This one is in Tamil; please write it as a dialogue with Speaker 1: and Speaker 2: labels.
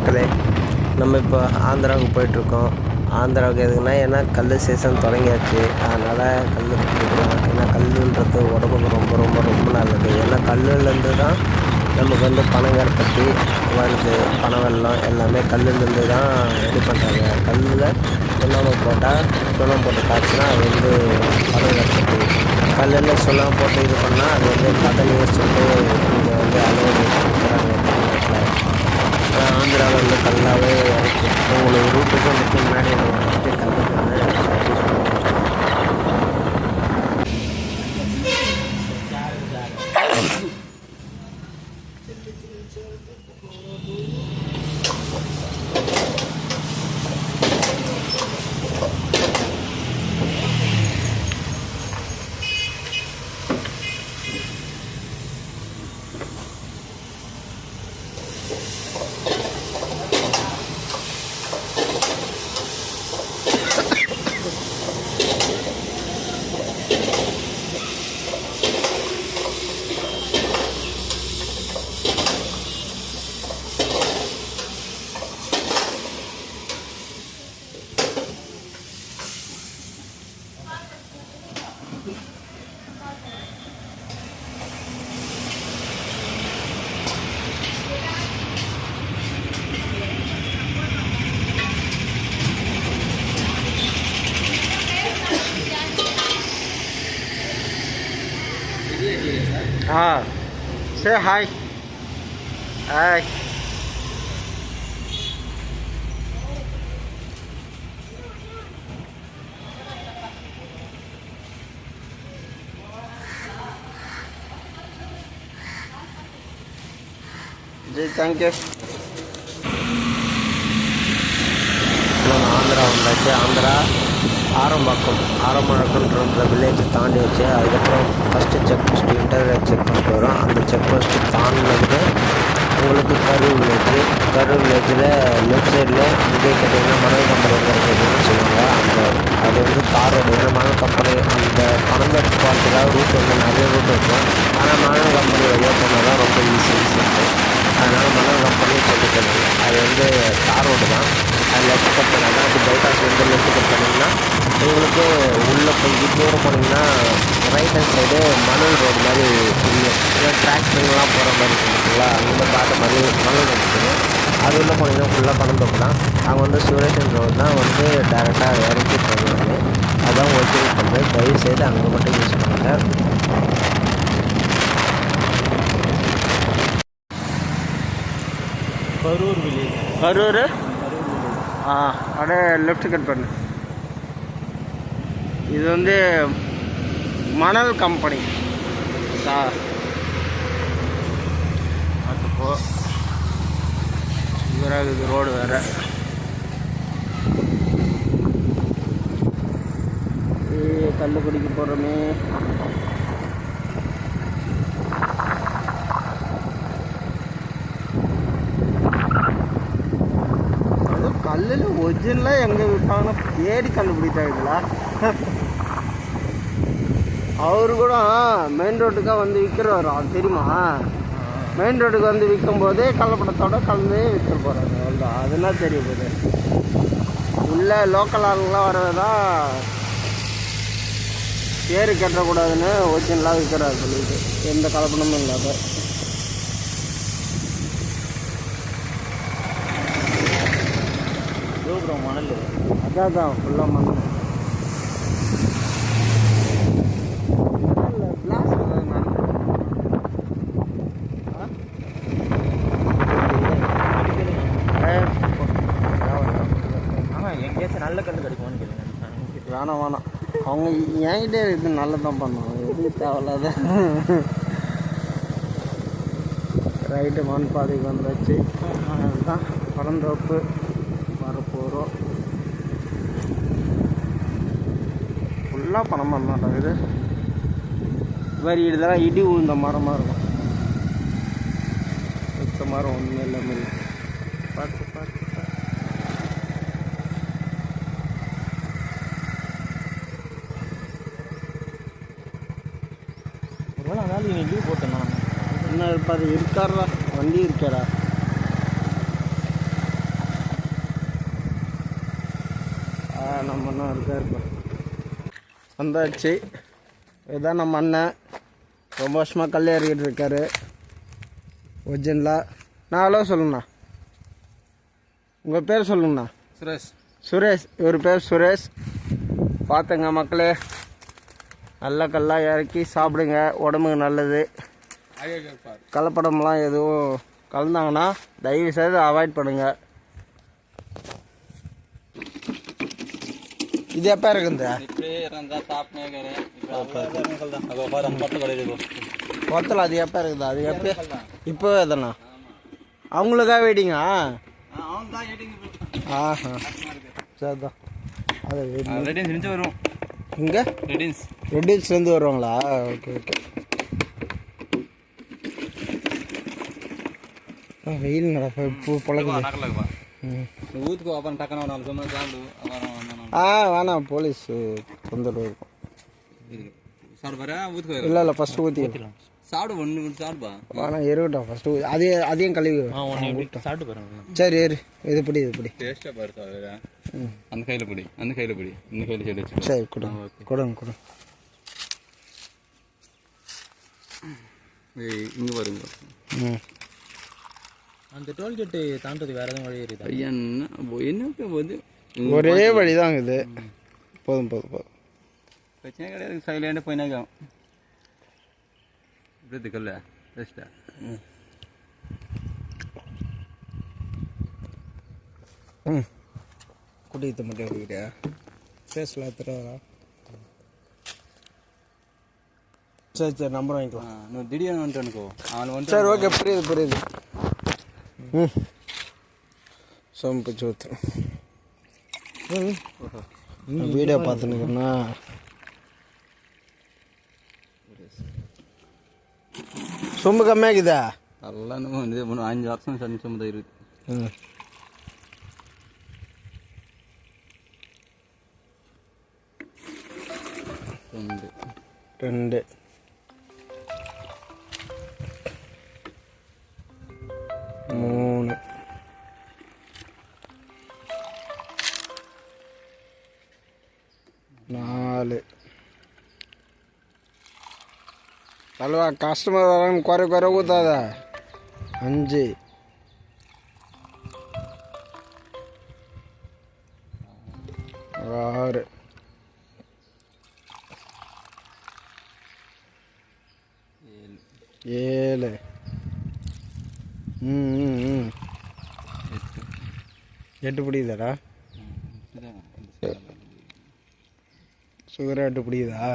Speaker 1: மக்களே, நம்ம இப்போ ஆந்திராவுக்கு போயிட்டுருக்கோம். ஆந்திராவுக்கு எதுக்குன்னா, ஏன்னா கல் சீசன் தொடங்கியாச்சு. அதனால் கல் பிடிக்கலாம். ஏன்னா கல்லுன்றது உடம்புக்கு ரொம்ப ரொம்ப ரொம்ப நல்லது. ஏன்னா கல்லுலேருந்து தான் நமக்கு வந்து பனங்கருப்பட்டி வருது. பனை வெல்லம் எல்லாமே கல்லுலேருந்து தான் ரெடி பண்ணுறாங்க. கல்லில் சுண்ணாம்பு போட்டால் சுண்ணாம்பு போட்டு காய்ச்சினா அது வந்து பனங்கருப்பட்டி. கல்லில் சுண்ணாம்பு போட்டு இது பண்ணால் அது வந்து பதனியை சொல்லிட்டு இங்கே வந்து அலுவலி கொடுக்குறாங்க தமிழ்நாட்டில். ஆந்திராவில் வந்து கல்லாகவே இறக்கி உங்களுக்கு ரூட்டு சொல்லிட்டு முன்னாடி நம்ம ஃபஸ்ட்டு கல்லுக்கு வந்து ப்ராக்டிஸ் பண்ணுவோம். Say hi. Hi. Thank you. Andhra வந்தாச்சு. ஆந்திரா ஆரம்பக்கம்ன்ற வில்லேஜை தாண்டி வச்சு அதுக்கப்புறம் first check post interview check post வரும். அந்த செக் போஸ்ட்டு தாண்டினது உங்களுக்கு கரூர் வில்லேஜில் லெஃப்ட் சைடில் இங்கே கேட்டிங்கன்னா மணல் கம்பெனி இருக்குதுன்னு சொல்லுவாங்க. அது வந்து தார் ரோடு. ஏன்னா மணல் கம்பெனி அந்த பனங்கல் போகிறதுக்காக ரூட் வந்து நிறைய ரூட் இருக்கும். ஆனால் மணல் கம்பெனி வழியாக போனால் தான் ரொம்ப ஈஸியாக. அதனால் மணல் கம்பெனி சொல்லிக்கிறது அது வந்து தார் ரோடு தான். அது லெஃப்ட் கட் பண்ணால் அது பைபாஸ் வந்து லெஃப்ட் கட் பண்ணிங்கன்னா உங்களுக்கு உள்ளே கொஞ்சம் தூரம் போனீங்கன்னா ரைட் ஹேண்ட் சைடு மணல் ரோடு மாதிரி இல்லை டிராக்டர்லாம் போகிற மாதிரி இருக்குங்களா, அந்த பார்த்த மாதிரி மணல் ரோடு இருக்குது. அது உள்ளே போனீங்கன்னா ஃபுல்லாக பனந்தோப்பு தான். அங்கே வந்து சுரேஷன் ரோடு தான் வந்து டேரெக்டாக இறக்கி போடுவாங்க. அதுதான் ஒரிஜினல் பண்ணுறது. தயவு செய்து அங்கே மட்டும் யூஸ் பண்ணுங்கள்.
Speaker 2: கரூர் வில்லேஜ்.
Speaker 1: கரூர் அப்படியே லெஃப்ட் கட் பண்ணு. இது வந்து மணல் கம்பெனி சார். அதுப்போ இவராக இது ரோடு வேறு. கல் குடிக்க போகிறோமே. கல்லில் ஒரிஜினலாக எங்கே விற்பாங்கன்னா தேடி கண்டுபிடித்தாங்களா. அவரு கூட மெயின் ரோட்டுக்காக வந்து விற்கிறவர் அது தெரியுமா. மெயின் ரோட்டுக்கு வந்து விற்கும் போதே கள்ளப்படத்தோட கலந்து விற்று போகிறாங்க. அவ்வளோதான். அதெல்லாம் தெரிய போகுது. உள்ள லோக்கல் ஆளுங்களாம் வரதான் பேரு கட்டக்கூடாதுன்னு ஒரிஜினலாக விற்கிறாரு சொல்லிட்டு எந்த கலப்படமும் இல்லாத.
Speaker 2: மணல்
Speaker 1: அதான் ஃபுல்லாக மணல்.
Speaker 2: எங்கேயாச்சும் நல்ல கல் கிடைக்குமான்னு கேளுங்க.
Speaker 1: வேணாம் அவங்க என்கிட்டே இருக்குது. நல்லதான் பண்ணுவாங்க. எதுவும் தேவையில்லாத. ரைட்டு மண் பாதைக்கு வந்துச்சு. அதுதான் பனந்தோப்பு வரப்போகிறோம். ஃபுல்லாக பணம் பண்ண இது மாதிரி இதெல்லாம் இடி உழுந்த மரமாக இருக்கும். சுத்த மரம் ஒன்றுமே இல்லாமல் பார்த்து
Speaker 2: ஒருவேளை அதாவது நீ லீவ் போட்டேன்.
Speaker 1: என்ன இருப்பாது இருக்காரா, வண்டி இருக்காரா?
Speaker 3: நம்ம அண்ணன் இருக்காரு. வந்தாச்சு. இதுதான் நம்ம அண்ணன். ரொம்ப வருஷமாக கல் ஏறிக்கிட்டு இருக்காரு. ஒரிஜினலாக நான் ஹலோ சொல்லுங்கண்ணா. உங்கள் பேர் சொல்லுங்கண்ணா. சுரேஷ். இவர் பேர் சுரேஷ். பார்த்துங்க மக்களே, நல்ல கல்லாக இறக்கி சாப்பிடுங்க, உடம்புக்கு நல்லது. கலப்படம்லாம் எதுவும் கலந்தாங்கன்னா தயவு செய்து அவாய்ட் பண்ணுங்கள். இது எப்போ இருக்குங்க? கொத்தல அது எப்போ இருக்குது? அது எப்போ? இப்போ எதனா அவங்களுக்காக வெயிட்டிங்கா? ஆஹா சரிதான். அதை வெயிட்டிங்
Speaker 2: வரும்
Speaker 3: இங்கே ரெட்டின்ஸ்லேருந்து வருவாங்களா? Okay okay. வெயில் நடக்கும் இப்போ பழகுது. வேணாம், போலீஸ் தொந்தரவு இருக்கும். இல்லை இல்லை, ஃபஸ்ட்டு ஊற்றிக்கலாம். வேணாம், இருக்கட்டும். ஃபஸ்ட்டு அதையும் கழுவி சரி ஏறு. இது பிடி
Speaker 4: அந்த கையில் பிடி, இந்த கையில்
Speaker 3: சரி கொடுங்க.
Speaker 4: இங்கே வருங்க.
Speaker 2: அந்த டோல்கேட்டு தாண்டது வேறு எதுவும் வழி இருக்குதா?
Speaker 4: என்ன போது
Speaker 3: ஒரே வழி தாங்க இது. போதும்
Speaker 4: பிரச்சனை கிடையாது. சைலண்டாக போயினாக்கா இப்படிக்கல்ல பெஸ்ட்டா.
Speaker 3: குடித்த மட்டும் எடுக்கிறியா? ஃபேஸில் எத்தனை? சரி நம்பர் வாங்கிக்கலாம்.
Speaker 4: திடீர்னு வந்துட்டு எனக்கு அவன்
Speaker 3: சரி ஓகே, புரியுது. சோம்பு சோத்து வீடியோ பார்த்துனுக்குண்ணா. சொம்பு கம்மியாக்குதா?
Speaker 4: எல்லாம் 5 வருஷம் சொம்பு தான் இருக்குது.
Speaker 3: ரெண்டு 3 4 அல்வா கஸ்டமர் வரான்னு குறை ஊற்றாத. 5 6 7 8 பிடிக்குதாடா? சுகர் 8 பிடிக்குதா?